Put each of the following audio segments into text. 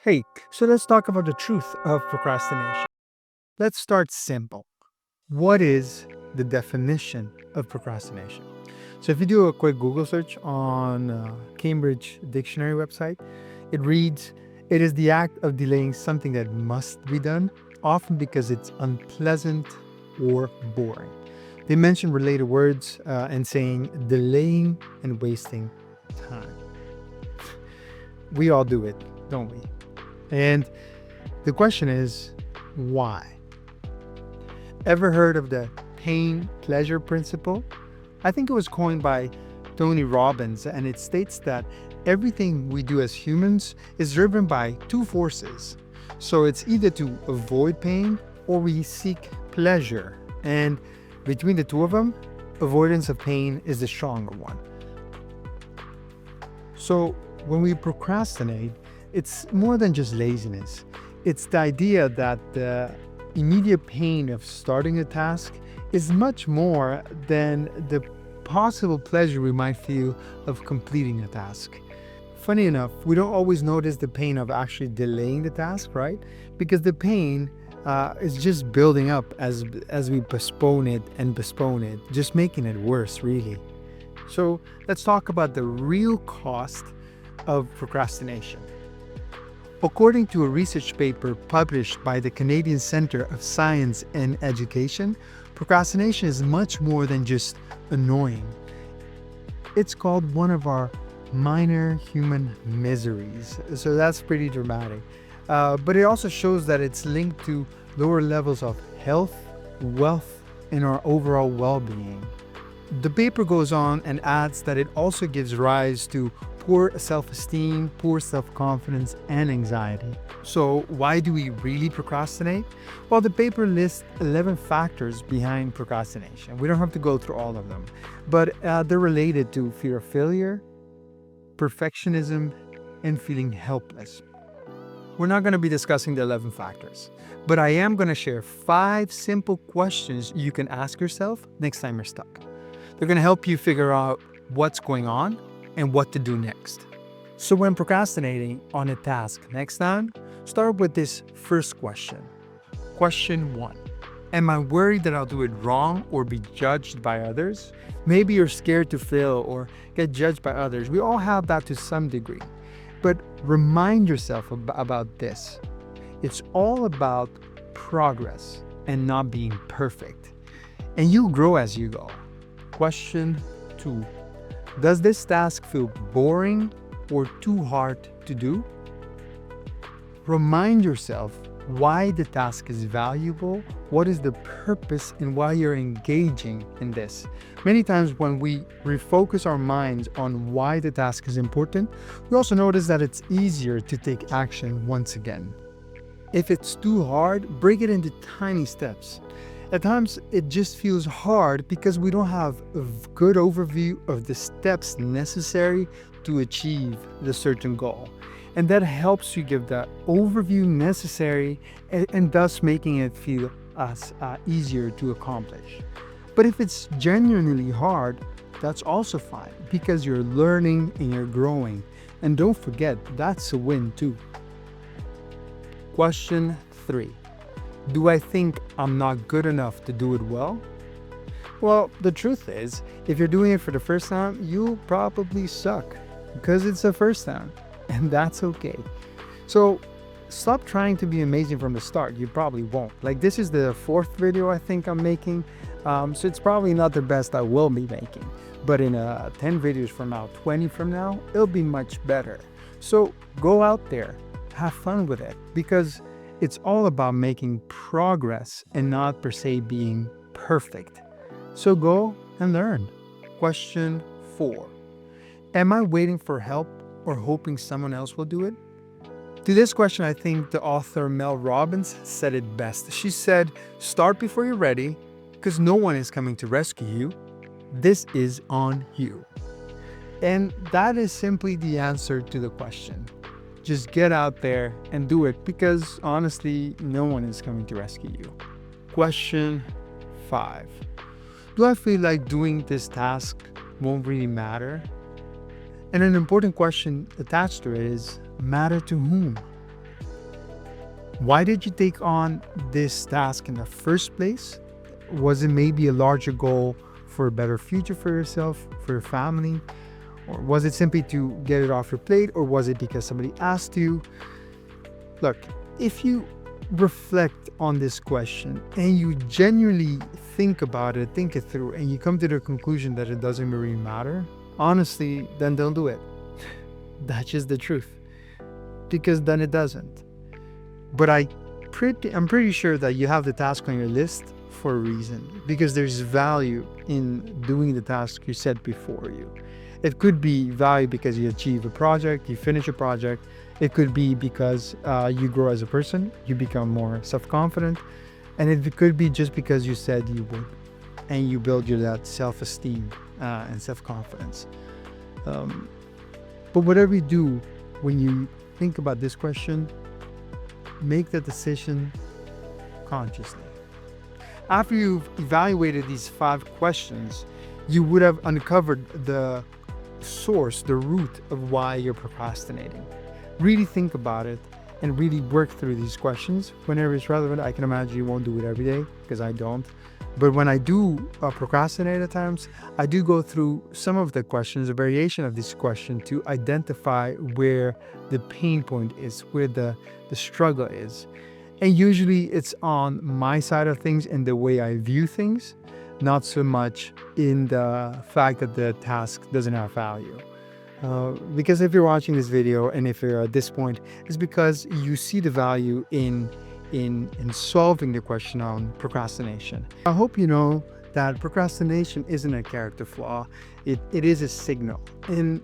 Hey, so let's talk about the truth of procrastination. Let's start simple. What is the definition of procrastination? So, if you do a quick Google search on Cambridge Dictionary website, it reads, "It is the act of delaying something that must be done, often because it's unpleasant or boring." They mention related words and saying delaying and wasting time. We all do it, don't we? And the question is, why? Ever heard of the pain pleasure principle? I think it was coined by Tony Robbins, and it states that everything we do as humans is driven by two forces. So it's either to avoid pain or we seek pleasure. And between the two of them, avoidance of pain is the stronger one. So when we procrastinate, it's more than just laziness. It's the idea that the immediate pain of starting a task is much more than the possible pleasure we might feel of completing a task. Funny enough, we don't always notice the pain of actually delaying the task, right? Because the pain is just building up as we postpone it, just making it worse, really. So let's talk about the real cost of procrastination. According to a research paper published by the Canadian Centre of Science and Education, procrastination is much more than just annoying. It's called one of our minor human miseries. So that's pretty dramatic. But it also shows that it's linked to lower levels of health, wealth, and our overall well-being. The paper goes on and adds that it also gives rise to poor self-esteem, poor self-confidence, and anxiety. So why do we really procrastinate? Well, the paper lists 11 factors behind procrastination. We don't have to go through all of them, but they're related to fear of failure, perfectionism, and feeling helpless. We're not going to be discussing the 11 factors, but I am going to share 5 simple questions you can ask yourself next time you're stuck. They're going to help you figure out what's going on and what to do next. So when procrastinating on a task next time, start with this first question. Question 1. Am I worried that I'll do it wrong or be judged by others? Maybe you're scared to fail or get judged by others. We all have that to some degree. But remind yourself about this. It's all about progress and not being perfect. And you'll grow as you go. Question 2. Does this task feel boring or too hard to do? Remind yourself why the task is valuable, what is the purpose, and why you're engaging in this. Many times when we refocus our minds on why the task is important, we also notice that it's easier to take action once again. If it's too hard, break it into tiny steps. At times, it just feels hard because we don't have a good overview of the steps necessary to achieve the certain goal. And that helps you give the overview necessary and thus making it feel easier to accomplish. But if it's genuinely hard, that's also fine because you're learning and you're growing. And don't forget, that's a win too. Question 3. Do I think I'm not good enough to do it well? Well, the truth is, if you're doing it for the first time, you'll probably suck because it's the first time, and that's okay. So stop trying to be amazing from the start. You probably won't. Like, this is the 4th video I think I'm making, so it's probably not the best I will be making. But in 10 videos from now, 20 from now, it'll be much better. So go out there, have fun with it, because it's all about making progress and not per se being perfect. So go and learn. Question 4. Am I waiting for help or hoping someone else will do it? To this question, I think the author Mel Robbins said it best. She said, "Start before you're ready, because no one is coming to rescue you. This is on you." And that is simply the answer to the question. Just get out there and do it because honestly, no one is coming to rescue you. Question 5. Do I feel like doing this task won't really matter? And an important question attached to it is, matter to whom? Why did you take on this task in the first place? Was it maybe a larger goal for a better future for yourself, for your family? Or was it simply to get it off your plate? Or was it because somebody asked you? Look, if you reflect on this question and you genuinely think about it, think it through, and you come to the conclusion that it doesn't really matter, honestly, then don't do it. That's just the truth. Because then it doesn't. But I'm pretty sure that you have the task on your list for a reason, because there's value in doing the task you set before you. It could be value because you achieve a project, you finish a project. It could be because you grow as a person, you become more self-confident. And it could be just because you said you would, and you build your that self-esteem and self-confidence. But whatever you do, when you think about this question, make the decision consciously. After you've evaluated these 5 questions, you would have uncovered the source, the root of why you're procrastinating. Really think about it and really work through these questions whenever it's relevant. I can imagine you won't do it every day, because I don't. But when I do procrastinate at times, I do go through some of the questions, a variation of this question, to identify where the pain point is, where the struggle is. And usually it's on my side of things and the way I view things, not so much in the fact that the task doesn't have value. Because if you're watching this video and if you're at this point, it's because you see the value in solving the question on procrastination. I hope you know that procrastination isn't a character flaw. It is a signal. And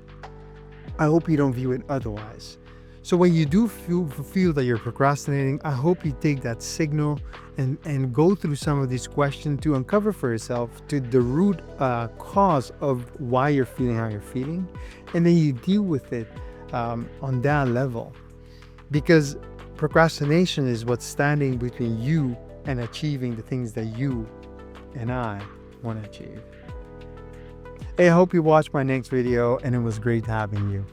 I hope you don't view it otherwise. So when you do feel that you're procrastinating, I hope you take that signal and go through some of these questions to uncover for yourself to the root cause of why you're feeling how you're feeling. And then you deal with it on that level. Because procrastination is what's standing between you and achieving the things that you and I want to achieve. Hey, I hope you watched my next video, and it was great having you.